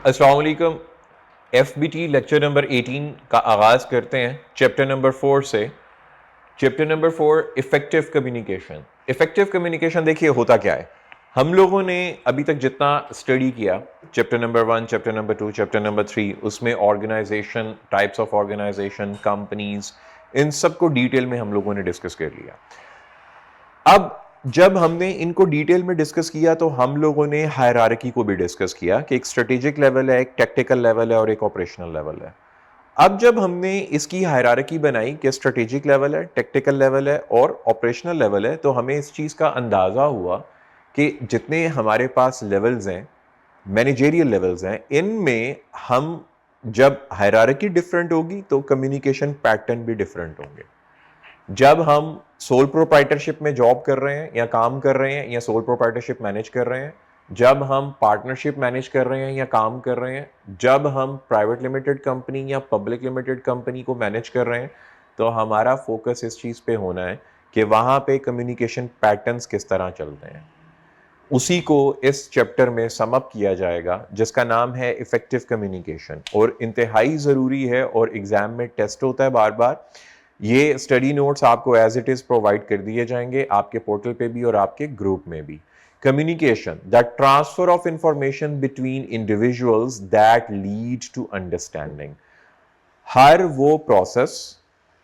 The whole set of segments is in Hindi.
अस्सलाम वालेकुम। FBT लेक्चर नंबर 18 का आगाज़ करते हैं चैप्टर नंबर 4 से। Chapter number 4 effective communication. Effective communication देखिए होता क्या है। हम लोगों ने अभी तक जितना स्टडी किया chapter number 1, chapter number 2, chapter number 3, उसमें organization, types of organization, companies, इन सब को डिटेल में हम लोगों ने डिस्कस कर लिया। अब जब हमने इनको डिटेल में डिस्कस किया तो हम लोगों ने हायरार्की को भी डिस्कस किया कि एक स्ट्रेटेजिक लेवल है, एक टेक्टिकल लेवल है और एक ऑपरेशनल लेवल है। अब जब हमने इसकी हायरार्की बनाई कि स्ट्रेटेजिक लेवल है, टेक्टिकल लेवल है और ऑपरेशनल लेवल है, तो हमें इस चीज़ का अंदाज़ा हुआ कि जितने हमारे पास लेवल्स हैं, मैनेजेरियल लेवल्स हैं, इनमें हम जब हायरार्की डिफरेंट होगी तो कम्युनिकेशन पैटर्न भी डिफरेंट होंगे। जब हम सोल प्रोप्राइटरशिप में जॉब कर रहे हैं या काम कर रहे हैं या सोल प्रोप्राइटरशिप मैनेज कर रहे हैं, जब हम पार्टनरशिप मैनेज कर रहे हैं या काम कर रहे हैं, जब हम प्राइवेट लिमिटेड कंपनी या पब्लिक लिमिटेड कंपनी को मैनेज कर रहे हैं, तो हमारा फोकस इस चीज़ पे होना है कि वहाँ पे कम्युनिकेशन पैटर्न्स किस तरह चलते हैं। उसी को इस चैप्टर में समअप किया जाएगा जिसका नाम है इफेक्टिव कम्युनिकेशन, और इंतहाई ज़रूरी है और एग्ज़ाम में टेस्ट होता है बार बार। ये स्टडी नोट्स आपको एज इट इज़ प्रोवाइड कर दिए जाएंगे आपके पोर्टल पे भी और आपके ग्रुप में भी। Communication, the transfer of information between individuals that lead to understanding. हर वो प्रोसेस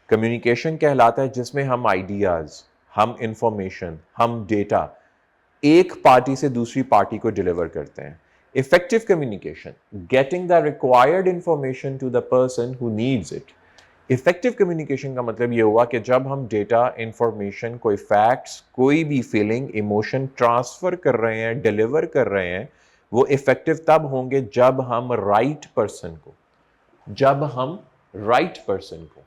कम्युनिकेशन कहलाता है जिसमें हम आइडियाज़, हम इंफॉर्मेशन, हम डेटा एक पार्टी से दूसरी पार्टी को डिलीवर करते हैं। Effective communication, getting the required information to the person who needs it. Effective communication का मतलब ये हुआ कि जब हम डेटा, इंफॉर्मेशन, कोई फैक्ट्स, कोई भी फीलिंग, इमोशन ट्रांसफर कर रहे हैं, डिलीवर कर रहे हैं, वो इफेक्टिव तब होंगे जब हम राइट पर्सन को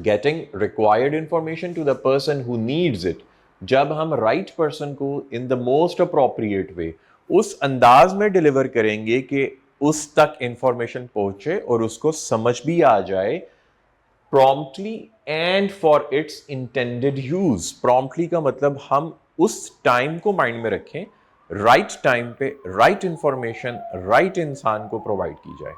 getting required information to the person who needs it, जब हम राइट पर्सन को in the most appropriate way, उस अंदाज में डिलीवर करेंगे कि उस तक इंफॉर्मेशन पहुंचे और उसको समझ भी आ जाए promptly and for its intended use. Promptly का मतलब हम उस टाइम को माइंड में रखें, राइट टाइम पे राइट इंफॉर्मेशन राइट इंसान को प्रोवाइड की जाए,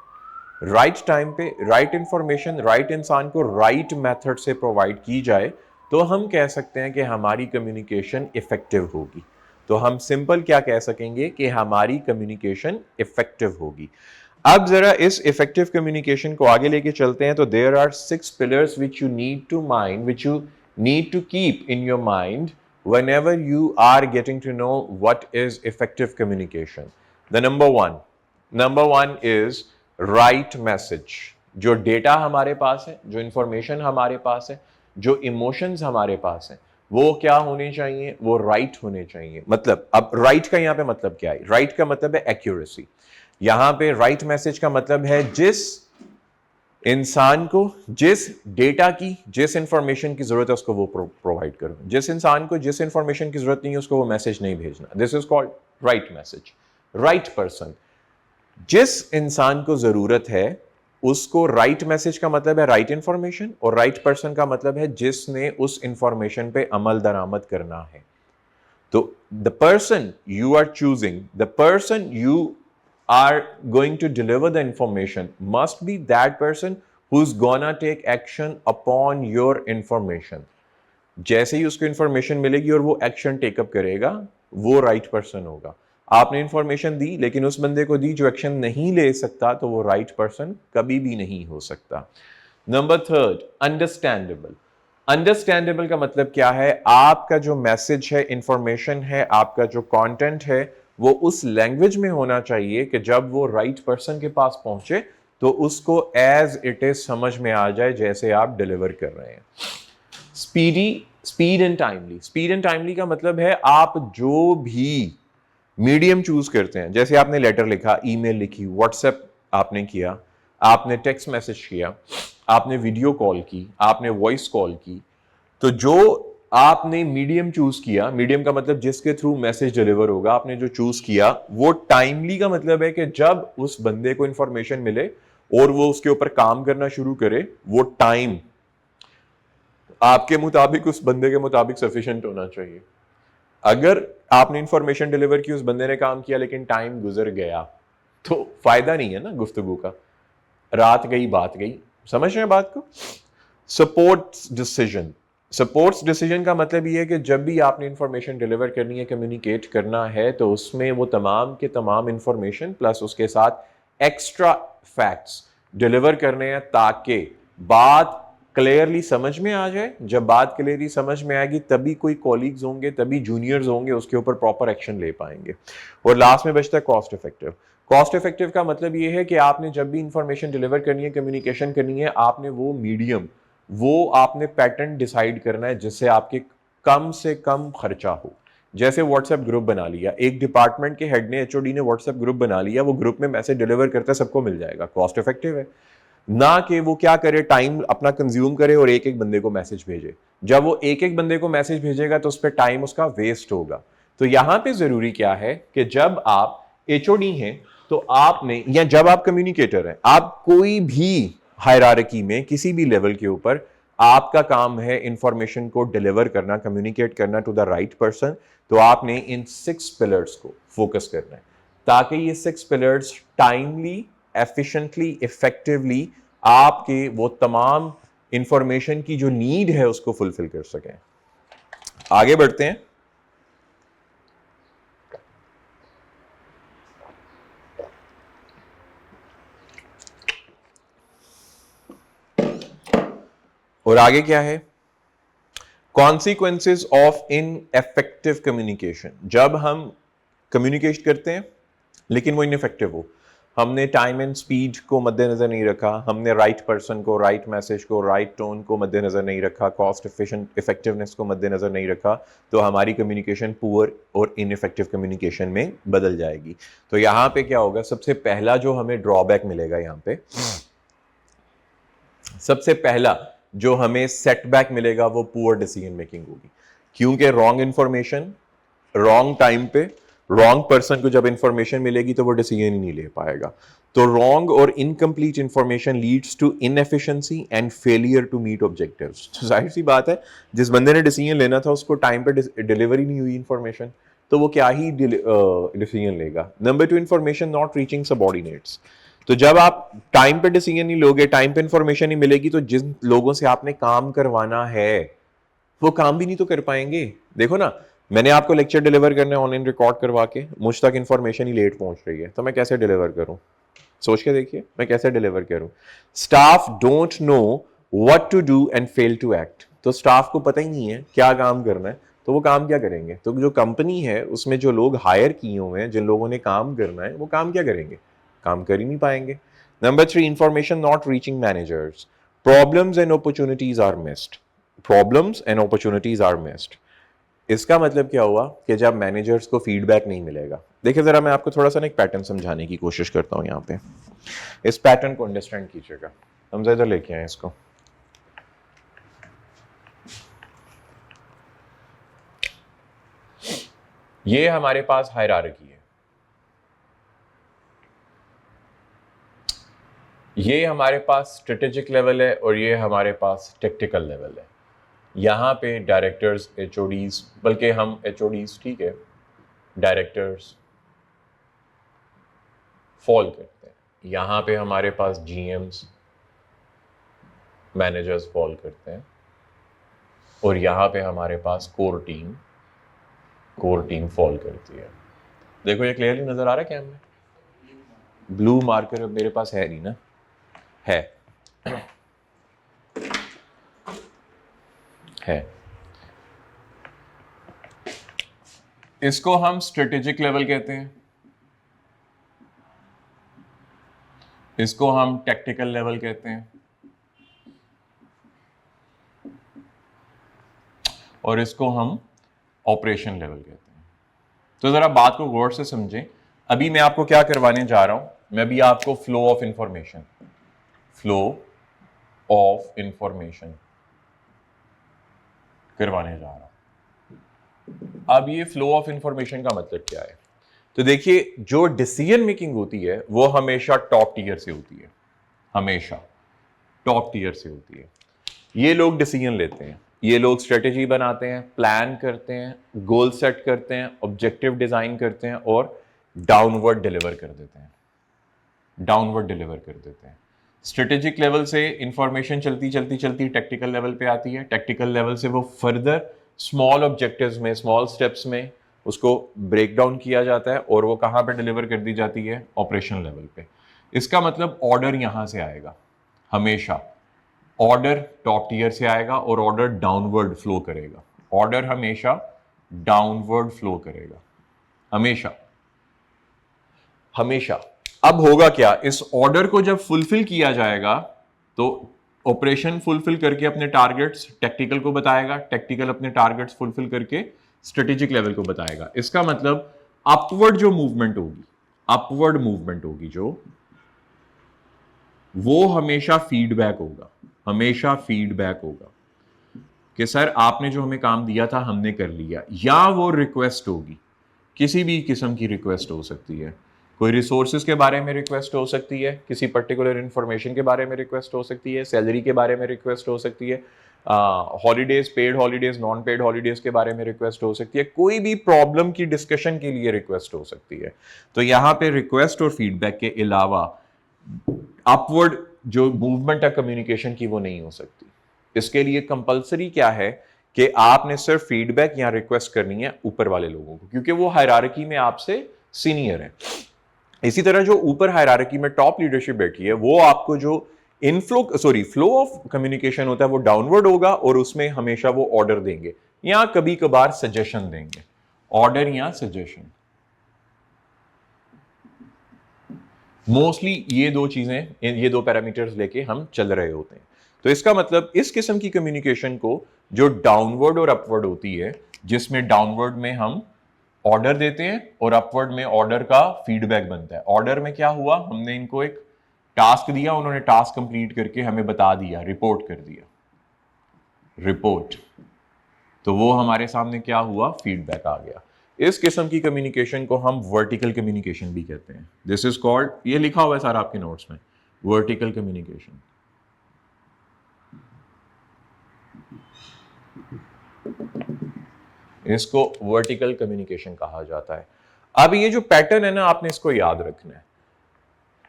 राइट टाइम पे राइट इंफॉर्मेशन राइट इंसान को राइट मेथड से प्रोवाइड की जाए, तो हम कह सकते हैं कि हमारी कम्युनिकेशन इफेक्टिव होगी। तो हम सिंपल क्या कह सकेंगे कि हमारी कम्युनिकेशन इफेक्टिव होगी। अब जरा इस इफेक्टिव कम्युनिकेशन को आगे लेके चलते हैं। तो there are 6 pillars which you need to keep in your mind whenever you are getting to know what is effective communication. The number one is right message. जो डेटा हमारे पास है, जो इंफॉर्मेशन हमारे पास है, जो इमोशंस हमारे पास है, वो क्या होने चाहिए, वो राइट होने चाहिए। मतलब अब राइट का यहां पे मतलब क्या है? राइट का मतलब है एक्यूरेसी। यहां पे राइट मैसेज का मतलब है जिस इंसान को जिस डेटा की, जिस इंफॉर्मेशन की जरूरत है उसको वो प्रोवाइड करो। जिस इंसान को जिस इंफॉर्मेशन की जरूरत नहीं है उसको वो मैसेज नहीं भेजना। This is called right message. Right person, जिस इंसान को जरूरत है उसको राइट मैसेज का मतलब है राइट इंफॉर्मेशन, और राइट पर्सन का मतलब है जिसने उस इंफॉर्मेशन पे अमल दरामद करना है। तो the person you are choosing, the person you are going to deliver the information must be that person who's gonna take action upon your information. जैसे ही उसको इंफॉर्मेशन मिलेगी और वो एक्शन टेकअप करेगा, वो राइट पर्सन होगा। आपने इंफॉर्मेशन दी लेकिन उस बंदे को दी जो एक्शन नहीं ले सकता, तो वो राइट पर्सन कभी भी नहीं हो सकता। Number 3, understandable. अंडरस्टैंडेबल का मतलब क्या है? आपका जो मैसेज है, इंफॉर्मेशन है, आपका जो कंटेंट है, वो उस लैंग्वेज में होना चाहिए कि जब वो राइट पर्सन के पास पहुंचे तो उसको एज इट इज समझ में आ जाए जैसे आप डिलीवर कर रहे हैं। Speed and timely. Speed and timely का मतलब है आप जो भी मीडियम चूज करते हैं, जैसे आपने लेटर लिखा, ईमेल लिखी, व्हाट्सएप आपने किया, आपने टेक्स्ट मैसेज किया, आपने वीडियो कॉल की, आपने वॉइस कॉल की, तो जो आपने मीडियम चूज किया, मीडियम का मतलब जिसके थ्रू मैसेज डिलीवर होगा, आपने जो चूज किया, वो टाइमली का मतलब है कि जब उस बंदे को इंफॉर्मेशन मिले और वो उसके ऊपर काम करना शुरू करे, वो टाइम आपके मुताबिक, उस बंदे के मुताबिक सफिशिएंट होना चाहिए। अगर आपने इंफॉर्मेशन डिलीवर की, उस बंदे ने काम किया लेकिन टाइम गुजर गया, तो फायदा नहीं है ना गुफ्तगू का, रात गई बात गई। समझ रहे हैं बात को? सपोर्ट्स डिसीजन, सपोर्ट्स डिसीजन का मतलब ये है कि जब भी आपने इंफॉर्मेशन डिलीवर करनी है, कम्युनिकेट करना है, तो उसमें वो तमाम के तमाम इंफॉर्मेशन प्लस उसके साथ एक्स्ट्रा फैक्ट्स डिलीवर करने हैं ताकि बात क्लियरली समझ में आ जाए। जब बात क्लियरली समझ में आएगी तभी कोई कॉलीग्स होंगे, तभी जूनियर्स होंगे, उसके ऊपर प्रॉपर एक्शन ले पाएंगे। और लास्ट में बचता है कॉस्ट इफेक्टिव। कॉस्ट इफेक्टिव का मतलब ये है कि आपने जब भी इंफॉर्मेशन डिलीवर करनी है, कम्युनिकेशन करनी है, आपने वो मीडियम, वो आपने पैटर्न डिसाइड करना है जिससे आपके कम से कम खर्चा हो। जैसे व्हाट्सएप ग्रुप बना लिया, एक डिपार्टमेंट के हेड ने, एचओडी ने व्हाट्सएप ग्रुप बना लिया, वो ग्रुप में मैसेज डिलीवर करता है, सबको मिल जाएगा, कॉस्ट इफेक्टिव है। ना कि वो क्या करे, टाइम अपना कंज्यूम करे और एक एक बंदे को मैसेज भेजे। जब वो एक एक बंदे को मैसेज भेजेगा तो उस पर टाइम उसका वेस्ट होगा। तो यहां पे जरूरी क्या है कि जब आप एचओडी हैं तो आपने, या जब आप कम्युनिकेटर हैं, आप कोई भी हायरार्की में किसी भी लेवल के ऊपर, आपका काम है इंफॉर्मेशन को डिलीवर करना, कम्युनिकेट करना टू द राइट पर्सन। तो आपने इन 6 पिलर्स को फोकस करना है ताकि ये 6 पिलर्स टाइमली, एफिशिएंटली, इफेक्टिवली आपके वो तमाम इंफॉर्मेशन की जो नीड है उसको फुलफिल कर सकें। आगे बढ़ते हैं। और आगे क्या है? Consequences of ineffective communication. जब हम कम्युनिकेट करते हैं लेकिन वो इनइफेक्टिव हो, हमने टाइम एंड स्पीड को मद्देनजर नहीं रखा, हमने राइट पर्सन को, राइट मैसेज को, राइट टोन को मद्देनजर नहीं रखा, कॉस्ट इफेक्टिवनेस को मद्देनजर नहीं रखा, तो हमारी कम्युनिकेशन पुअर और इनइफेक्टिव कम्युनिकेशन में बदल जाएगी। तो यहां पे क्या होगा? सबसे पहला जो हमें ड्रॉबैक मिलेगा, यहां पे सबसे पहला जो हमें सेटबैक मिलेगा वो पुअर डिसीजन मेकिंग होगी, क्योंकि रॉन्ग इंफॉर्मेशन रॉन्ग टाइम पे रॉन्ग पर्सन को जब इंफॉर्मेशन मिलेगी तो वो डिसीजन ही नहीं ले पाएगा। तो रॉन्ग और incomplete information leads to inefficiency and failure to meet objectives. तो जाहिर सी बात है, जिस बंदे ने डिसीजन लेना था उसको टाइम पे डिलीवरी नहीं हुई इंफॉर्मेशन, तो वो क्या ही डिसीजन लेगा। Number 2, information not reaching subordinates. तो जब आप टाइम पे डिसीजन नहीं लोगे, टाइम पे इंफॉर्मेशन नहीं मिलेगी, तो जिन लोगों से आपने काम करवाना है वो काम भी नहीं तो कर पाएंगे। देखो ना, मैंने आपको लेक्चर डिलीवर करने ऑनलाइन रिकॉर्ड करवा के मुझ तक इंफॉर्मेशन ही लेट पहुंच रही है, तो मैं कैसे डिलीवर करूं? सोच के देखिए मैं कैसे डिलीवर करूं। Staff don't know what to do and fail to act. तो स्टाफ को पता ही नहीं है क्या काम करना है, तो वो काम क्या करेंगे? तो जो कंपनी है उसमें जो लोग हायर किए हुए हैं, जिन लोगों ने काम करना है, वो काम क्या करेंगे? काम कर ही नहीं पाएंगे। Number 3, information not reaching managers. Problems and opportunities are missed. Problems and opportunities are missed. इसका मतलब क्या हुआ कि जब मैनेजर्स को फीडबैक नहीं मिलेगा। देखिए जरा, मैं आपको थोड़ा सा ना एक पैटर्न समझाने की कोशिश करता हूं। यहां पे इस पैटर्न को अंडरस्टैंड कीजिएगा। हम इधर लेके आए इसको। ये हमारे पास हायरार्की है, ये हमारे पास स्ट्रेटेजिक लेवल है और ये हमारे पास टेक्टिकल लेवल है। यहाँ पे डायरेक्टर्स, एचओडीज, बल्कि हम एचओडीज ठीक है, डायरेक्टर्स फॉल करते हैं। यहाँ पे हमारे पास जीएम्स, मैनेजर्स फॉल करते हैं, और यहाँ पे हमारे पास कोर टीम फॉल करती है। देखो ये क्लियरली नजर आ रहा है क्या हमें? ब्लू मार्कर मेरे पास है नहीं ना, है। इसको हम स्ट्रेटेजिक लेवल कहते हैं, इसको हम टेक्टिकल लेवल कहते हैं, और इसको हम ऑपरेशन लेवल कहते हैं। तो जरा बात को गौर से समझें। अभी मैं आपको क्या करवाने जा रहा हूं? मैं अभी आपको फ्लो ऑफ इंफॉर्मेशन करवाने जा रहा हूं। अब ये फ्लो ऑफ इंफॉर्मेशन का मतलब क्या है? तो देखिए, जो डिसीजन मेकिंग होती है वो हमेशा टॉप टीयर से होती है, हमेशा टॉप टीयर से होती है। ये लोग डिसीजन लेते हैं, ये लोग स्ट्रेटेजी बनाते हैं, प्लान करते हैं, गोल सेट करते हैं, ऑब्जेक्टिव डिजाइन करते हैं और डाउनवर्ड डिलीवर कर देते हैं। डाउनवर्ड डिलीवर कर देते हैं। स्ट्रेटेजिक लेवल से इंफॉर्मेशन चलती चलती चलती टेक्टिकल लेवल पे आती है, टेक्टिकल लेवल से वो फर्दर स्मॉल ऑब्जेक्टिव्स में, स्मॉल स्टेप्स में उसको ब्रेक डाउन किया जाता है और वो कहाँ पे डिलीवर कर दी जाती है, ऑपरेशन लेवल पे। इसका मतलब ऑर्डर यहां से आएगा, हमेशा ऑर्डर टॉप टीयर से आएगा और ऑर्डर डाउनवर्ड फ्लो करेगा, ऑर्डर हमेशा डाउनवर्ड फ्लो करेगा, हमेशा हमेशा। अब होगा क्या, इस ऑर्डर को जब फुलफिल किया जाएगा तो ऑपरेशन फुलफिल करके अपने टारगेट्स टेक्टिकल को बताएगा, टेक्टिकल अपने टारगेट्स फुलफिल करके स्ट्रेटेजिक लेवल को बताएगा। इसका मतलब अपवर्ड जो मूवमेंट होगी, अपवर्ड मूवमेंट होगी जो, वो हमेशा फीडबैक होगा, हमेशा फीडबैक होगा कि सर आपने जो हमें काम दिया था हमने कर लिया, या वो रिक्वेस्ट होगी, किसी भी किस्म की रिक्वेस्ट हो सकती है, कोई रिसोर्सेज के बारे में रिक्वेस्ट हो सकती है, किसी पर्टिकुलर इंफॉर्मेशन के बारे में रिक्वेस्ट हो सकती है, सैलरी के बारे में रिक्वेस्ट हो सकती है, holidays, paid holidays, non paid holidays के बारे में रिक्वेस्ट हो सकती है, कोई भी प्रॉब्लम की डिस्कशन के लिए रिक्वेस्ट हो सकती है। तो यहाँ पे रिक्वेस्ट और फीडबैक के अलावा अपवर्ड जो मूवमेंट है कम्युनिकेशन की वो नहीं हो सकती। इसके लिए कंपलसरी क्या है कि आपने सिर्फ फीडबैक या रिक्वेस्ट करनी है ऊपर वाले लोगों को, क्योंकि वो हायरार्की में आपसे सीनियर है। इसी तरह जो ऊपर हायरार्की में टॉप लीडरशिप बैठी है वो आपको जो फ्लो ऑफ कम्युनिकेशन होता है वो डाउनवर्ड होगा और उसमें हमेशा वो ऑर्डर देंगे या कभी कभार सजेशन देंगे, ऑर्डर या सजेशन। मोस्टली ये दो चीजें, ये दो पैरामीटर्स लेके हम चल रहे होते हैं। तो इसका मतलब इस किस्म की कम्युनिकेशन को जो डाउनवर्ड और अपवर्ड होती है, जिसमें डाउनवर्ड में हम ऑर्डर देते हैं और अपवर्ड में ऑर्डर का फीडबैक बनता है। ऑर्डर में क्या हुआ, हमने इनको एक टास्क दिया, उन्होंने टास्क कंप्लीट करके हमें बता दिया, रिपोर्ट कर दिया, रिपोर्ट, तो वो हमारे सामने क्या हुआ, फीडबैक आ गया। इस किस्म की कम्युनिकेशन को हम वर्टिकल कम्युनिकेशन भी कहते हैं। दिस इज कॉल्ड, ये लिखा हुआ है सर आपके नोट्स में, वर्टिकल कम्युनिकेशन। इसको वर्टिकल कम्युनिकेशन कहा जाता है। अब ये जो पैटर्न है ना, आपने इसको याद रखना है।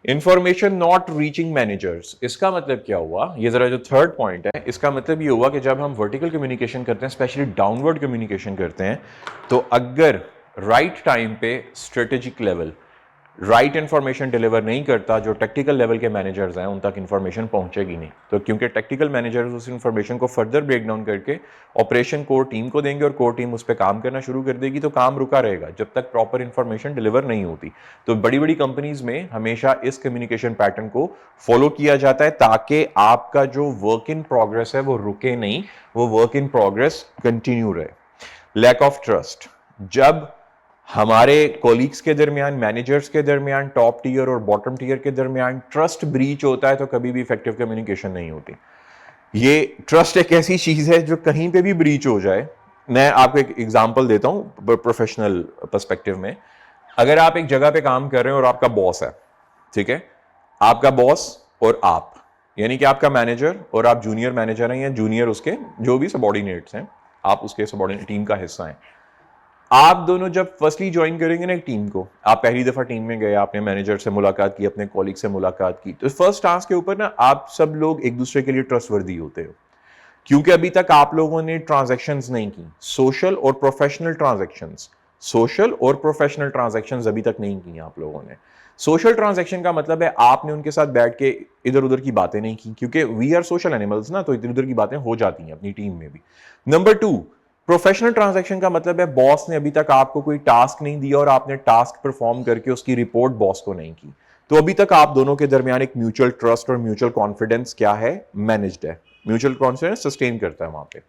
इंफॉर्मेशन नॉट रीचिंग मैनेजर्स, इसका मतलब क्या हुआ, ये जरा जो थर्ड पॉइंट है, इसका मतलब ये हुआ कि जब हम वर्टिकल कम्युनिकेशन करते हैं, स्पेशली डाउनवर्ड कम्युनिकेशन करते हैं, तो अगर राइट टाइम पे strategic level right information deliver नहीं करता, जो टेक्निकल लेवल के मैनेजर्स हैं उन तक इंफॉर्मेशन पहुंचेगी नहीं। तो क्योंकि टेक्निकल मैनेजर्स उस इंफॉर्मेशन को फर्दर ब्रेक डाउन करके ऑपरेशन कोर टीम को देंगे और कोर टीम उस पर काम करना शुरू कर देगी, तो काम रुका रहेगा जब तक प्रॉपर इंफॉर्मेशन डिलीवर नहीं होती। तो बड़ी बड़ी कंपनीज में हमेशा इस कम्युनिकेशन पैटर्न को फॉलो किया जाता है ताकि आपका जो वर्क इन प्रोग्रेस है वो रुके नहीं, वो वर्क इन प्रोग्रेस कंटिन्यू रहे। लैक ऑफ ट्रस्ट, जब हमारे कोलीग्स के दरमियान, मैनेजर्स के दरमियान, टॉप टीयर और बॉटम टीयर के दरमियान ट्रस्ट ब्रीच होता है तो कभी भी इफेक्टिव कम्युनिकेशन नहीं होती। ये ट्रस्ट एक ऐसी चीज है जो कहीं पे भी ब्रीच हो जाए। मैं आपको एक एग्जांपल देता हूं प्रोफेशनल पर्सपेक्टिव में। अगर आप एक जगह पे काम कर रहे हैं और आपका बॉस है, ठीक है, आपका बॉस और आप, यानी कि आपका मैनेजर और आप जूनियर मैनेजर हैं या जूनियर उसके जो भी सबॉर्डिनेट्स हैं, आप उसके सबॉर्डिनेट टीम का हिस्सा हैं। आप दोनों जब फर्स्टली ज्वाइन करेंगे ना एक टीम को, आप पहली दफा टीम में गए, आपने मैनेजर से मुलाकात की, अपने कॉलीग से मुलाकात की, तो फर्स्ट टास्क के ऊपर ना आप सब लोग एक दूसरे के लिए ट्रस्टवर्दी होते हो, क्योंकि अभी तक आप लोगों ने ट्रांजैक्शंस नहीं की, सोशल और प्रोफेशनल ट्रांजैक्शंस, सोशल और प्रोफेशनल ट्रांजैक्शंस अभी तक नहीं की आप लोगों ने। सोशल ट्रांजैक्शन का मतलब है आपने उनके साथ बैठ के इधर उधर की बातें नहीं की, क्योंकि वी आर सोशल एनिमल्स ना, तो इधर उधर की बातें हो जाती हैं अपनी टीम में भी। नंबर 2, प्रोफेशनल ट्रांजैक्शन का मतलब है बॉस ने अभी तक आपको कोई टास्क नहीं दिया और आपने टास्क परफॉर्म करके उसकी रिपोर्ट बॉस को नहीं की, तो अभी तक आप दोनों के दरमियान एक म्यूचुअल ट्रस्ट और म्यूचुअल कॉन्फिडेंस क्या है, मैनेज्ड है, म्यूचुअल कॉन्फिडेंस सस्टेन करता है वहां पे।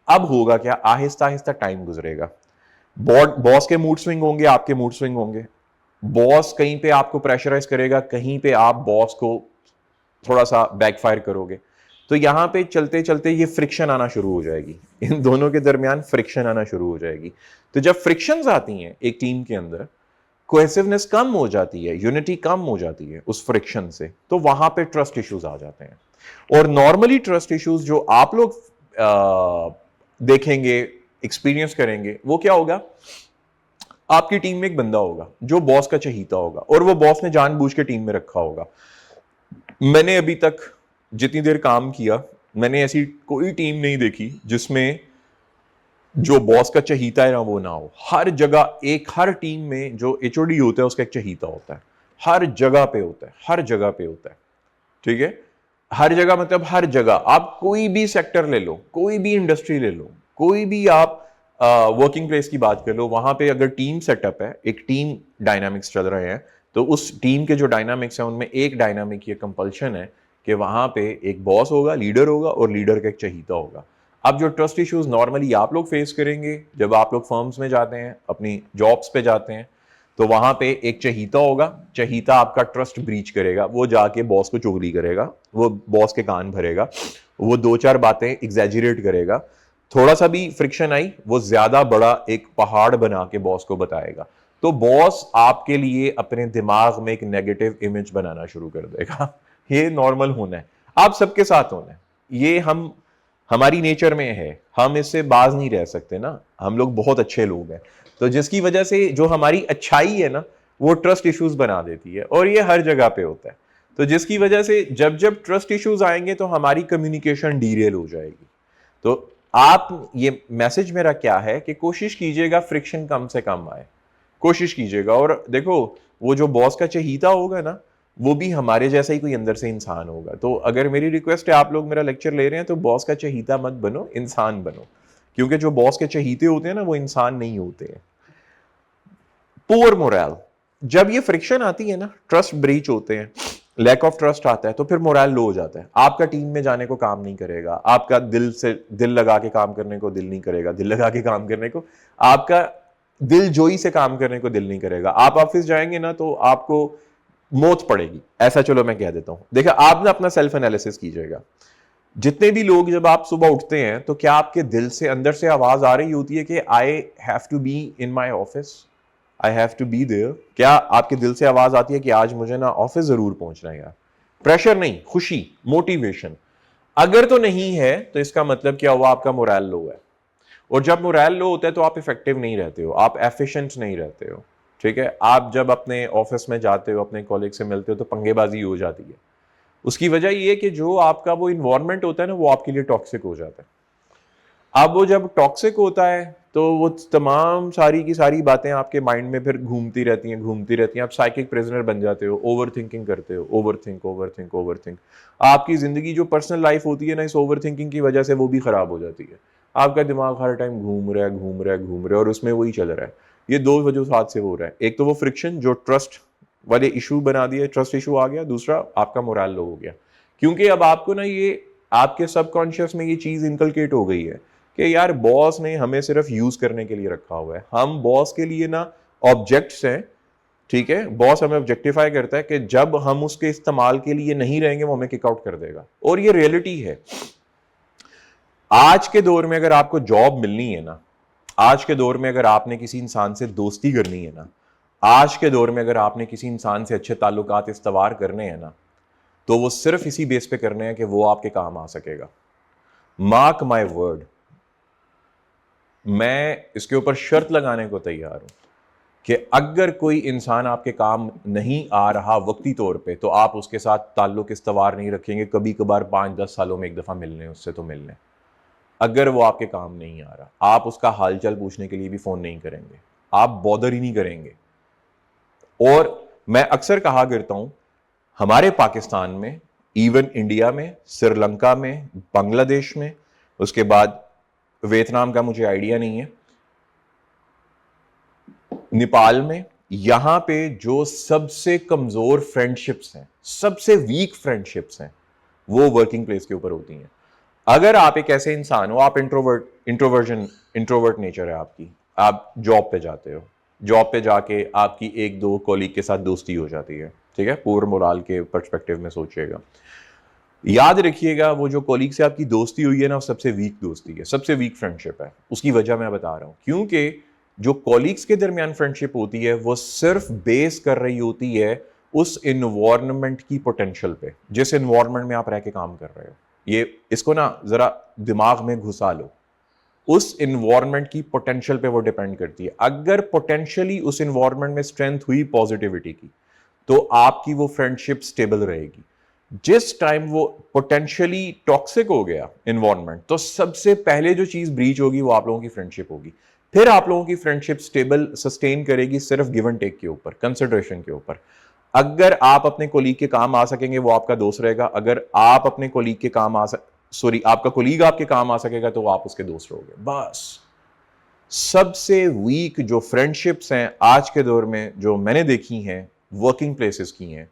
अब होगा क्या, आहिस्ता आहिस्ता टाइम गुजरेगा, बॉस के मूड स्विंग होंगे, आपके मूड स्विंग होंगे, बॉस कहीं पे आपको प्रेशराइज करेगा, कहीं पे आप बॉस को थोड़ा सा बैकफायर करोगे, तो यहां पे चलते चलते ये फ्रिक्शन आना शुरू हो जाएगी, इन दोनों के दरमियान फ्रिक्शन आना शुरू हो जाएगी। तो जब फ्रिक्शंस आती हैं एक टीम के अंदर, कोहेसिवनेस कम हो जाती है, यूनिटी कम हो जाती है उस फ्रिक्शन से, तो वहां पे ट्रस्ट इश्यूज आ जाते हैं। और नॉर्मली ट्रस्ट इश्यूज जो आप लोग देखेंगे, एक्सपीरियंस करेंगे, वो क्या होगा, आपकी टीम में एक बंदा होगा जो बॉस का चहीता होगा, और वो बॉस ने जानबूझ के टीम में रखा होगा। मैंने अभी तक जितनी देर काम किया, मैंने ऐसी कोई टीम नहीं देखी जिसमें जो बॉस का चहीता है ना वो ना हो। हर जगह हर टीम में जो एचओडी होता है उसका एक चहीता होता है, हर जगह पे होता है, हर जगह पे होता है। ठीक है, हर जगह मतलब हर जगह। आप कोई भी सेक्टर ले लो, कोई भी इंडस्ट्री ले लो, कोई भी आप वर्किंग प्लेस की बात कर लो, वहां पे अगर टीम सेटअप है, एक टीम डायनामिक्स चल रहे हैं, तो उस टीम के जो डायनामिक्स हैं उनमें एक डायनामिक ये कंपल्शन है कि वहां पे एक बॉस होगा, लीडर होगा, और लीडर का एक चहीता होगा। अब जो ट्रस्ट इश्यूज नॉर्मली आप लोग फेस करेंगे जब आप लोग फर्म्स में जाते हैं, अपनी जॉब्स पे जाते हैं, तो वहां पे एक चहीता होगा। चहीता आपका ट्रस्ट ब्रीच करेगा, वो जाके बॉस को चुगली करेगा, वो बॉस के कान भरेगा, वो दो चार बातें एग्जैजरेट करेगा, थोड़ा सा भी फ्रिक्शन आई वो ज्यादा बड़ा एक पहाड़ बना के बॉस को बताएगा। तो बॉस आपके लिए अपने दिमाग में एक नेगेटिव इमेज बनाना शुरू कर देगा। ये नॉर्मल होना है, आप सबके साथ होना है, ये हमारी नेचर में है, हम इससे बाज नहीं रह सकते ना, हम लोग बहुत अच्छे लोग हैं। तो जिसकी वजह से जो हमारी अच्छाई है ना वो ट्रस्ट इश्यूज बना देती है, और ये हर जगह पे होता है। तो जिसकी वजह से जब जब ट्रस्ट इश्यूज आएंगे तो हमारी कम्युनिकेशन डीरेल हो जाएगी। तो आप, ये मैसेज मेरा क्या है कि कोशिश कीजिएगा फ्रिक्शन कम से कम आए, कोशिश कीजिएगा। और देखो, वो जो बॉस का चहीता होगा ना वो भी हमारे जैसा ही कोई अंदर से इंसान होगा। तो अगर मेरी रिक्वेस्ट है, आप लोग मेरा लेक्चर ले रहे हैं तो बॉस का चहीता मत बनो, इंसान बनो, क्योंकि जो बॉस के चहीते होते हैं ना वो इंसान नहीं होते हैं। पुअर मोरल, जब ये फ्रिक्शन आती है ना, ट्रस्ट ब्रीच होते हैं, लैक ऑफ ट्रस्ट आता है, तो फिर मोरल लो हो जाता है। आपका टीम में जाने को काम नहीं करेगा, आपका दिल लगा के काम करने को दिल नहीं करेगा, दिल लगा के काम करने को, आपका दिल जोई से काम करने को दिल नहीं करेगा। आप ऑफिस जाएंगे ना तो आपको मौत पड़ेगी, ऐसा चलो मैं कह देता हूं। देखा, आप ना अपना सेल्फ एनालिसिस कीजिएगा। जितने भी लोग जब आप सुबह उठते हैं तो क्या आपके दिल से अंदर से आवाज आ रही होती है कि I have to be in my office, I have to be there? क्या आपके दिल से आवाज आती है कि आज मुझे ना ऑफिस जरूर पहुंचना है यार? प्रेशर नहीं, खुशी, मोटिवेशन। अगर तो नहीं है तो इसका मतलब क्या हुआ, आपका मोरल लो है। और जब मोरल लो होता है तो आप इफेक्टिव नहीं रहते हो, आप एफिशिएंट नहीं रहते हो। ठीक है, आप जब अपने ऑफिस में जाते हो, अपने कॉलीग से मिलते हो तो पंगेबाजी हो जाती है। उसकी वजह ये है कि जो आपका वो इन्वायरमेंट होता है ना वो आपके लिए टॉक्सिक हो जाता है। अब वो जब टॉक्सिक होता है तो वो तमाम सारी की सारी बातें आपके माइंड में फिर घूमती रहती हैं। आप साइकिक प्रिजनर बन जाते हो, ओवर थिंकिंग करते हो, ओवर थिंक। आपकी जिंदगी जो पर्सनल लाइफ होती है ना, इस ओवर थिंकिंग की वजह से वो भी खराब हो जाती है। आपका दिमाग हर टाइम घूम रहा है और उसमें वही चल रहा है। ये दो वजह से हो रहा है, एक तो वो फ्रिक्शन जो ट्रस्ट वाले इशू बना दिए, ट्रस्ट इशू आ गया, दूसरा आपका मोरल लो हो गया। क्योंकि अब आपको ना ये आपके सबकॉन्शियस में ये चीज इनकलकेट हो गई है कि यार बॉस ने हमें सिर्फ यूज करने के लिए रखा हुआ है, हम बॉस के लिए ना ऑब्जेक्ट्स हैं। ठीक है, बॉस हमें ऑब्जेक्टिफाई करता है कि जब हम उसके इस्तेमाल के लिए नहीं रहेंगे वो हमें किक आउट कर देगा, और ये रियलिटी है। आज के दौर में अगर आपको जॉब मिलनी है ना, आज के दौर में अगर आपने किसी इंसान से दोस्ती करनी है ना, आज के दौर में अगर आपने किसी इंसान से अच्छे ताल्लुकात इस्तवार करने हैं ना, तो वो सिर्फ इसी बेस पे करने हैं कि वो आपके काम आ सकेगा। मार्क माय वर्ड, मैं इसके ऊपर शर्त लगाने को तैयार हूं कि अगर कोई इंसान आपके काम नहीं आ रहा वक्ती तौर पे, तो आप उसके साथ ताल्लुक इस्तवार नहीं रखेंगे। कभी कभार 5-10 सालों में एक दफा मिलने, उससे तो मिलने। अगर वो आपके काम नहीं आ रहा, आप उसका हालचाल पूछने के लिए भी फोन नहीं करेंगे, आप बॉदर ही नहीं करेंगे। और मैं अक्सर कहा करता हूं, हमारे पाकिस्तान में, इवन इंडिया में, श्रीलंका में, बांग्लादेश में, उसके बाद वियतनाम का मुझे आइडिया नहीं है, नेपाल में, यहां पे जो सबसे कमजोर फ्रेंडशिप्स हैं, सबसे वीक फ्रेंडशिप्स हैं, वो वर्किंग प्लेस के ऊपर होती हैं। अगर आप एक ऐसे इंसान हो, आप इंट्रोवर्ट नेचर है आपकी, आप जॉब पे जाते हो, जॉब पे जाके आपकी एक दो कॉलीग के साथ दोस्ती हो जाती है। ठीक है, पूर्व मोराल के पर्सपेक्टिव में सोचिएगा, याद रखिएगा वो जो कॉलीग से आपकी दोस्ती हुई है ना, सबसे वीक दोस्ती है, सबसे वीक फ्रेंडशिप है। उसकी वजह मैं बता रहा हूं, क्योंकि जो कॉलीग्स के दरमियान फ्रेंडशिप होती है वो सिर्फ बेस कर रही होती है उस इन्वायरमेंट की पोटेंशियल पे, जिस इन्वायरमेंट में आप रह के काम कर रहे हो। ये इसको ना जरा दिमाग में घुसा लो, उस इन्वायरमेंट की पोटेंशियल पे वो डिपेंड करती है। अगर पोटेंशियली उस इन्वायरमेंट में स्ट्रेंथ हुई पॉजिटिविटी की, तो आपकी वो फ्रेंडशिप स्टेबल रहेगी। जिस टाइम वो पोटेंशियली टॉक्सिक हो गया इन्वायरमेंट, तो सबसे पहले जो चीज ब्रीच होगी वो आप लोगों की फ्रेंडशिप होगी। फिर आप लोगों की फ्रेंडशिप स्टेबल सस्टेन करेगी सिर्फ गिव एंड टेक के ऊपर, कंसिडरेशन के ऊपर। अगर आप अपने कोलीग के काम आ सकेंगे वो आपका दोस्त रहेगा, अगर आप अपने कोलीग के काम आपका कोलीग आपके काम आ सकेगा तो वो आप उसके दोस्त रहोगे। बस सबसे वीक जो फ्रेंडशिप्स हैं आज के दौर में जो मैंने देखी हैं, वर्किंग प्लेसेस की हैं।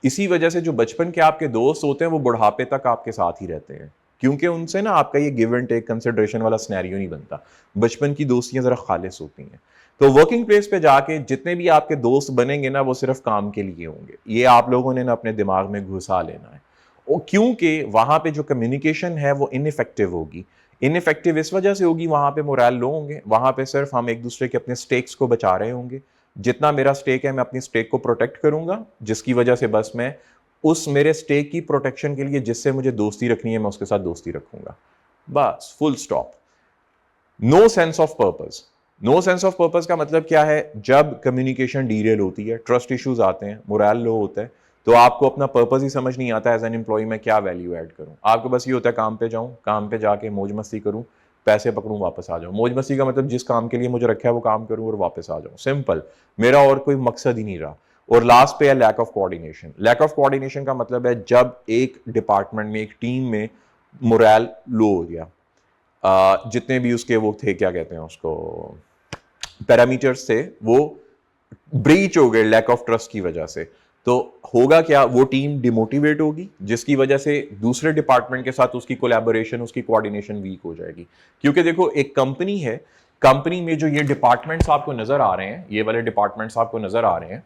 इसी वजह से जो बचपन के आपके दोस्त होते हैं वो बुढ़ापे तक आपके साथ ही रहते हैं, क्योंकि उनसे ना आपका ये गिव एंड टेक कंसिडरेशन वाला सिनेरियो नहीं बनता। बचपन की दोस्तियां जरा खालिस होती हैं। तो वर्किंग प्लेस पे जाके जितने भी आपके दोस्त बनेंगे ना वो सिर्फ काम के लिए होंगे। ये आप लोगों ने ना अपने दिमाग में घुसा लेना है। और क्योंकि वहां पे जो कम्युनिकेशन है वो इनइफेक्टिव होगी। इनइफेक्टिव इस वजह से होगी, वहां पे मोरल लो होंगे, वहां पे सिर्फ हम एक दूसरे के अपने स्टेक्स को बचा रहे होंगे। जितना मेरा स्टेक है मैं अपनी स्टेक को प्रोटेक्ट करूंगा, जिसकी वजह से बस मैं उस मेरे स्टेक की प्रोटेक्शन के लिए जिससे मुझे दोस्ती रखनी है मैं उसके साथ दोस्ती रखूंगा। बस full stop. No sense of purpose. No sense of purpose का मतलब क्या है? जब कम्युनिकेशन डीरेल होती है, ट्रस्ट इश्यूज आते हैं, मोरल लो होता है, तो आपको अपना पर्पस ही समझ नहीं आता एज एन एम्प्लॉय मैं क्या वैल्यू ऐड करूं। आपको बस ये होता है काम पे जाऊं, काम पे जाके मौज मस्ती करूं, पैसे पकड़ूं, वापस आ जाऊं। मौज मस्ती का मतलब जिस काम के लिए मुझे रखा है वो काम करूं और वापस आ जाऊं, सिंपल। मेरा और कोई मकसद ही नहीं रहा। और लास्ट पे है lack of coordination. Lack of coordination का मतलब है जब एक डिपार्टमेंट में, एक टीम में मोरल लो हो गया, जितने भी उसके वो थे, क्या कहते हैं उसको, पैरामीटर्स थे, वो ब्रीच हो गए लैक ऑफ ट्रस्ट की वजह से। तो होगा क्या? वो टीम डिमोटिवेट होगी, जिसकी वजह से दूसरे डिपार्टमेंट के साथ उसकी कोलैबोरेशन, उसकी कोऑर्डिनेशन वीक हो जाएगी। क्योंकि देखो एक कंपनी है, कंपनी में जो ये डिपार्टमेंट्स आपको नजर आ रहे हैं, ये वाले डिपार्टमेंट्स आपको नजर आ रहे हैं,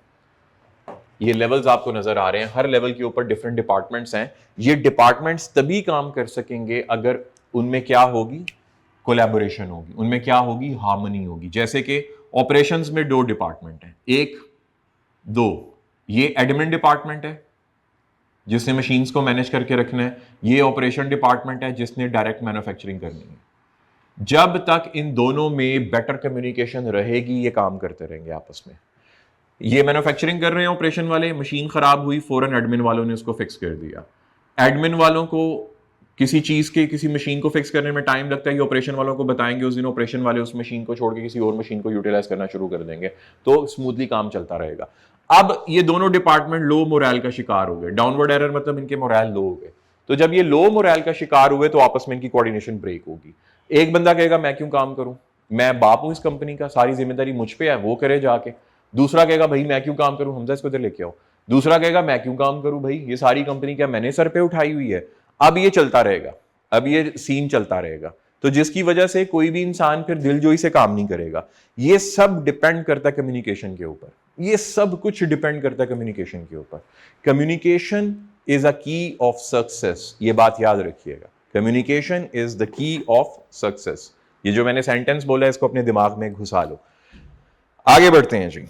ये लेवल्स आपको नजर आ रहे हैं, हर लेवल के ऊपर डिफरेंट डिपार्टमेंट्स हैं। ये डिपार्टमेंट्स तभी काम कर सकेंगे अगर उनमें क्या होगी? कोलैबोरेशन होगी, उनमें क्या होगी? हार्मनी होगी। जैसे कि ऑपरेशंस में 2 डिपार्टमेंट हैं, 1 2, ये एडमिन डिपार्टमेंट है जिसने मशीन्स को मैनेज करके रखना है, ये ऑपरेशन डिपार्टमेंट है जिसने डायरेक्ट मैन्युफैक्चरिंग करनी है। जब तक इन दोनों में बेटर कम्युनिकेशन रहेगी ये काम करते रहेंगे आपस में। ये मैन्युफैक्चरिंग कर रहे हैं ऑपरेशन वाले, मशीन खराब हुई, फौरन एडमिन वालों ने उसको फिक्स कर दिया। एडमिन वालों को किसी चीज के, किसी मशीन को फिक्स करने में टाइम लगता है, ये ऑपरेशन वालों को बताएंगे, उस दिन ऑपरेशन वाले उस मशीन को छोड़ के किसी और मशीन को यूटिलाइज करना शुरू कर देंगे, तो स्मूथली काम चलता रहेगा। अब ये दोनों डिपार्टमेंट लो मोरल का शिकार हो गए। डाउनवर्ड एरर मतलब इनके मोरल लो हो गए। तो जब ये लो मोरल का शिकार हुए तो आपस में इनकी कोऑर्डिनेशन ब्रेक होगी। एक बंदा कहेगा मैं क्यों काम करूं, मैं बाप हूं इस कंपनी का, सारी जिम्मेदारी मुझ पे है, वो करे जाके। दूसरा कहेगा भाई मैं क्यों काम करूं, हमजा इसको इधर लेके आओ। दूसरा कहेगा मैं क्यों काम करूं भाई, ये सारी कंपनी क्या मैंने सर पे उठाई हुई है। अब ये चलता रहेगा, अब ये सीन चलता रहेगा, तो जिसकी वजह से कोई भी इंसान फिर दिलजोई से काम नहीं करेगा। ये सब डिपेंड करता है कम्युनिकेशन के ऊपर, ये सब कुछ डिपेंड करता है कम्युनिकेशन के ऊपर। कम्युनिकेशन इज अ की ऑफ सक्सेस, ये बात याद रखिएगा। Communication is the key of success. ये जो मैंने सेंटेंस बोला है इसको अपने दिमाग में घुसा लो। आगे बढ़ते हैं जी।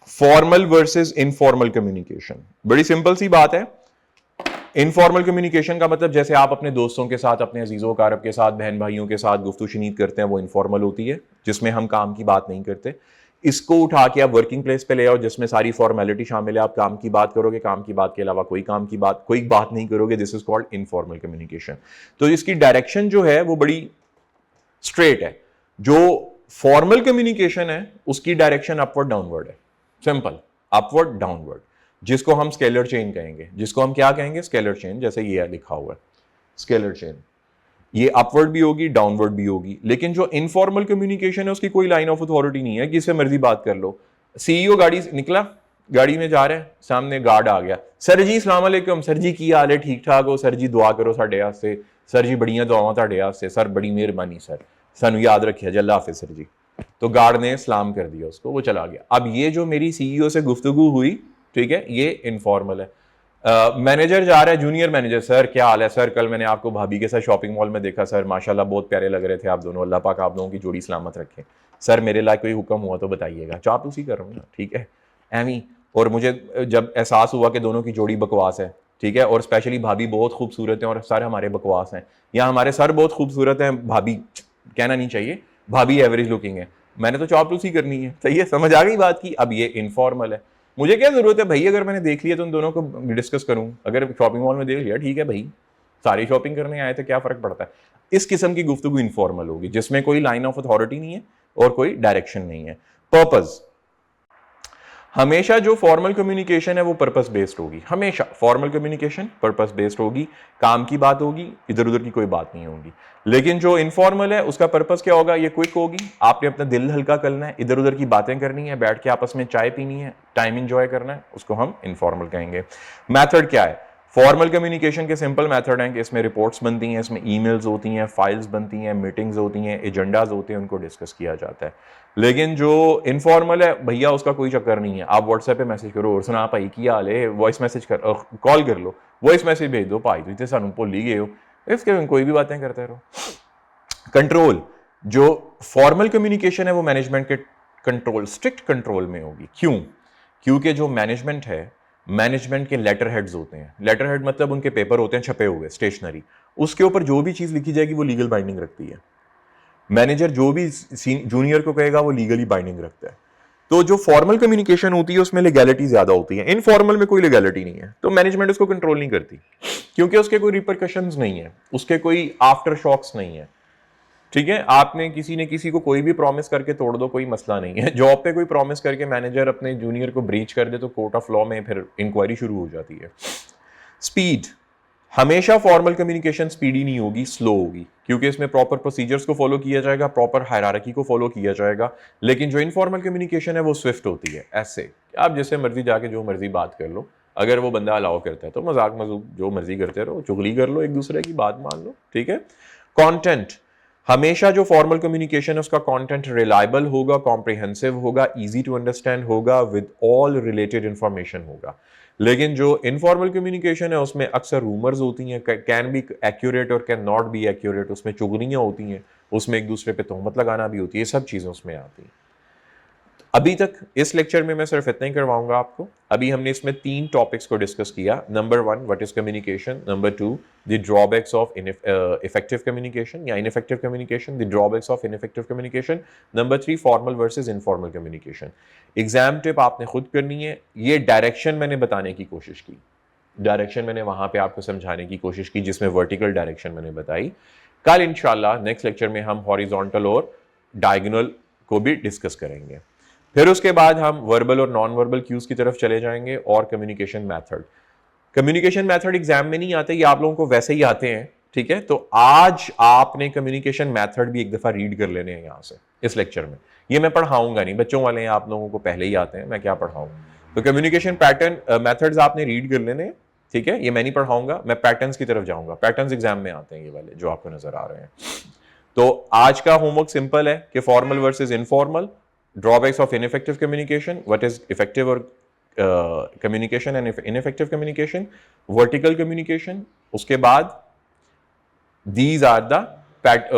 फॉर्मल वर्सेस इनफॉर्मल कम्युनिकेशन, बड़ी सिंपल सी बात है। इनफॉर्मल कम्युनिकेशन का मतलब जैसे आप अपने दोस्तों के साथ, अपने अजीजों कारब के साथ, बहन भाइयों के साथ गुफ्तगू शनीद करते हैं, वो इनफॉर्मल होती है, जिसमें हम काम की बात नहीं करते। इसको उठा के आप वर्किंग प्लेस पे ले आओ जिसमें सारी फॉर्मेलिटी शामिल है, आप काम की बात करोगे, काम की बात के अलावा कोई बात नहीं करोगे, this is called informal communication. तो इसकी डायरेक्शन जो है वो बड़ी स्ट्रेट है। जो फॉर्मल कम्युनिकेशन है उसकी डायरेक्शन अपवर्ड डाउनवर्ड है, सिंपल, अपवर्ड डाउनवर्ड, जिसको हम स्केलर चेन कहेंगे। जिसको हम क्या कहेंगे? Scalar chain. जैसे ये लिखा हुआ है स्केलर चेन, ये अपवर्ड भी होगी, डाउनवर्ड भी होगी। लेकिन जो इनफॉर्मल कम्युनिकेशन है उसकी कोई लाइन ऑफ अथॉरिटी नहीं है, किससे मर्जी बात कर लो। सीईओ गाड़ी निकला, गाड़ी में जा रहे हैं, सामने गार्ड आ गया, सर जी अस्सलाम वालेकुम, सर जी की हाल है, ठीक ठाक हो सर जी, दुआ करो साडे वास्ते, सर जी बड़ियां दुआवां तुहाडे वास्ते, सर बड़ी मेहरबानी सर, सानू याद रखिए जी, अल्लाह हाफिज सर जी। तो गार्ड ने सलाम कर दिया उसको, वो चला गया। अब ये जो मेरी सीईओ से गुफ्तगू हुई, ठीक है, ये इनफॉर्मल है। मैनेजर जा रहा है, जूनियर मैनेजर, सर क्या हाल है सर, कल मैंने आपको भाभी के साथ शॉपिंग मॉल में देखा सर, माशाल्लाह बहुत प्यारे लग रहे थे आप दोनों, अल्लाह पाक आप लोगों की जोड़ी सलामत रखे, सर मेरे लायक कोई हुक्म हुआ तो बताइएगा। चापलूसी कर रहा हूँ ना, ठीक है, एमी। और मुझे जब एहसास हुआ कि दोनों की जोड़ी बकवास है, ठीक है, और स्पेशली भाभी बहुत खूबसूरत है और सर हमारे बकवास हैं, या हमारे सर बहुत खूबसूरत हैं, भाभी कहना नहीं चाहिए भाभी एवरेज लुकिंग है, मैंने तो चापलूसी करनी है, सही है, समझ आ गई बात की। अब ये इनफॉर्मल है, मुझे क्या जरूरत है भाई, अगर मैंने देख लिया तो उन दोनों को डिस्कस करूं, अगर शॉपिंग मॉल में देख लिया ठीक है भाई, सारी शॉपिंग करने आए थे, क्या फर्क पड़ता है। इस किस्म की गुफ्तगू इनफॉर्मल होगी, जिसमें कोई लाइन ऑफ अथॉरिटी नहीं है और कोई डायरेक्शन नहीं है। पर्पस, हमेशा जो फॉर्मल कम्युनिकेशन है वो पर्पस बेस्ड होगी, हमेशा फॉर्मल कम्युनिकेशन पर्पस बेस्ड होगी, काम की बात होगी, इधर उधर की कोई बात नहीं होगी। लेकिन जो इनफॉर्मल है उसका पर्पस क्या होगा, ये क्विक होगी, आपने अपना दिल हल्का करना है, इधर उधर की बातें करनी है, बैठ के आपस में चाय पीनी है, टाइम इंजॉय करना है, उसको हम इनफॉर्मल कहेंगे। मैथड क्या है, फॉर्मल कम्युनिकेशन के सिंपल मेथड हैं कि इसमें रिपोर्ट्स बनती हैं, इसमें ईमेल्स होती हैं, फाइल्स बनती हैं, मीटिंग्स होती हैं, एजेंडाज होते हैं, उनको डिस्कस किया जाता है। लेकिन जो इनफॉर्मल है भैया उसका कोई चक्कर नहीं है, आप व्हाट्सएप पे मैसेज करो, और सुना भाई की हाल है, वॉइस मैसेज कर, कॉल कर लो, वॉइस मैसेज भेज दो, भाई तो सानू भुल ही गए हो, इसके कोई भी बातें करते रहो। कंट्रोल, जो फॉर्मल कम्युनिकेशन है वो मैनेजमेंट के कंट्रोल, स्ट्रिक्ट कंट्रोल में होगी। क्यों? क्योंकि जो मैनेजमेंट है, मैनेजमेंट के लेटर हेड्स होते हैं, लेटर हेड मतलब उनके पेपर होते हैं छपे हुए, स्टेशनरी, उसके ऊपर जो भी चीज लिखी जाएगी वो लीगल बाइंडिंग रखती है। मैनेजर जो भी जूनियर को कहेगा वो लीगली बाइंडिंग रखता है। तो जो फॉर्मल कम्युनिकेशन होती है उसमें लीगैलिटी ज्यादा होती है, इनफॉर्मल में कोई लीगैलिटी नहीं है, तो मैनेजमेंट उसको कंट्रोल नहीं करती, क्योंकि उसके कोई रिपरकशंस नहीं है, उसके कोई आफ्टर शॉक्स नहीं है। ठीक है, आपने किसी ने किसी को कोई भी प्रॉमिस करके तोड़ दो, कोई मसला नहीं है। जॉब पे कोई प्रॉमिस करके मैनेजर अपने जूनियर को ब्रीच कर दे तो कोर्ट ऑफ लॉ में फिर इंक्वायरी शुरू हो जाती है। स्पीड, हमेशा फॉर्मल कम्युनिकेशन स्पीडी नहीं होगी, स्लो होगी, क्योंकि इसमें प्रॉपर प्रोसीजर्स को फॉलो किया जाएगा, प्रॉपर हायरार्की को फॉलो किया जाएगा। लेकिन जो इनफॉर्मल कम्युनिकेशन है वो स्विफ्ट होती है, ऐसे आप जैसे मर्जी जाके जो मर्जी बात कर लो, अगर वो बंदा अलाउ करता है तो मजाक मजूक जो मर्जी करते रहो, चुगली कर लो, एक दूसरे की बात मान लो, ठीक है। कंटेंट, हमेशा जो फॉर्मल कम्युनिकेशन है उसका कंटेंट रिलायबल होगा, कॉम्प्रिहेंसिव होगा, इजी टू अंडरस्टैंड होगा, विद ऑल रिलेटेड इंफॉर्मेशन होगा। लेकिन जो इनफॉर्मल कम्युनिकेशन है उसमें अक्सर रूमर्स होती हैं, कैन बी एक्यूरेट और कैन नॉट बी एक्यूरेट, उसमें चुगलियां होती हैं, उसमें एक दूसरे पे तोहमत लगाना भी होती है, ये सब चीजें उसमें आती हैं। अभी तक इस लेक्चर में मैं सिर्फ इतना ही करवाऊंगा आपको। अभी हमने इसमें 3 टॉपिक्स को डिस्कस किया। Number 1 what is communication, number 2 the drawbacks of effective communication या ineffective communication, the drawbacks of ineffective communication, number 3 formal versus informal communication. Exam tip आपने खुद करनी है, ये डायरेक्शन मैंने बताने की कोशिश की, डायरेक्शन मैंने वहां पे आपको समझाने की कोशिश की जिसमें वर्टिकल डायरेक्शन मैंने बताई। कल इंशाल्लाह नेक्स्ट लेक्चर में हम हॉरिजॉन्टल और डायगोनल को भी डिस्कस करेंगे। फिर उसके बाद हम वर्बल और नॉन वर्बल क्यूज की तरफ चले जाएंगे और communication method. Communication method exam में नहीं आते, ये आप लोगों को वैसे ही आते हैं, ठीक है। तो आज आपने कम्युनिकेशन मेथड भी एक दफा रीड कर लेने हैं यहां से इस लेक्चर में। ये मैं पढ़ाऊंगा नहीं, बच्चों वाले हैं, आप लोगों को पहले ही आते हैं, मैं क्या पढ़ाऊं। तो कम्युनिकेशन पैटर्न मेथड्स आपने रीड कर लेने हैं, ठीक है। ये मैं नहीं पढ़ाऊंगा, मैं पैटर्न्स की तरफ जाऊंगा, पैटर्न्स एग्जाम में आते हैं ये वाले जो आपको नजर आ रहे हैं। तो आज का होमवर्क सिंपल है कि formal versus informal, drawbacks of ineffective communication, what is effective or communication and ineffective communication, vertical communication, उसके बाद these are the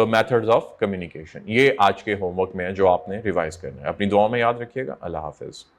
methods of communication। ये आज के होमवर्क में है जो आपने रिवाइज करना है। अपनी दुआ में याद रखिएगा। अल्लाह हाफिज।